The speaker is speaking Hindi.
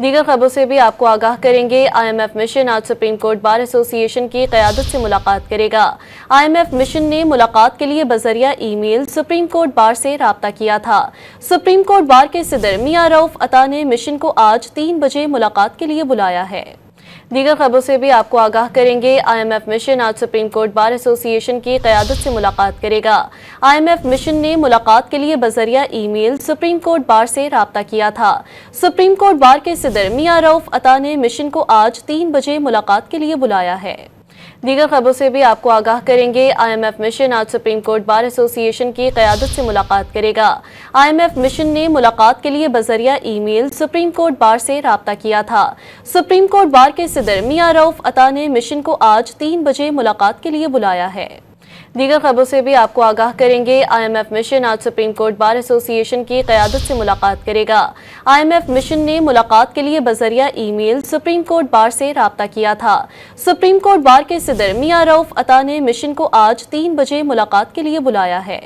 दीगर खबरों से भी आपको आगाह करेंगे। IMF मिशन आज सुप्रीम कोर्ट बार एसोसिएशन की क़यादत से मुलाकात करेगा। IMF मिशन ने मुलाकात के लिए बजरिया ईमेल सुप्रीम कोर्ट बार से राब्ता किया था। सुप्रीम कोर्ट बार के सदर मियां रऊफ अता ने मिशन को आज 3 बजे मुलाकात के लिए बुलाया है। दीगर खबरों से भी आपको आगाह करेंगे। IMF मिशन आज सुप्रीम कोर्ट बार एसोसिएशन की क़यादत से मुलाकात करेगा। IMF मिशन ने मुलाकात के लिए बजरिया ईमेल सुप्रीम कोर्ट बार से राब्ता किया था। सुप्रीम कोर्ट बार के सदर मियां रऊफ अता ने मिशन को आज 3 बजे मुलाकात के लिए बुलाया है। दीगर खबरों से भी आपको आगाह करेंगे। IMF मिशन आज सुप्रीम कोर्ट बार एसोसिएशन की क़यादत से मुलाकात करेगा। IMF मिशन ने मुलाकात के लिए बजरिया ईमेल सुप्रीम कोर्ट बार से राब्ता किया था। सुप्रीम कोर्ट बार के सदर मियां रऊफ अता ने मिशन को आज 3 बजे मुलाकात के लिए बुलाया है। दीगर खबरों से भी आपको आगाह करेंगे। IMF मिशन आज सुप्रीम कोर्ट बार एसोसिएशन की क़यादत से मुलाकात करेगा। IMF मिशन ने मुलाकात के लिए बजरिया ईमेल सुप्रीम कोर्ट बार से राब्ता किया था। सुप्रीम कोर्ट बार के सदर मियां रऊफ अता ने मिशन को आज 3 बजे मुलाकात के लिए बुलाया है।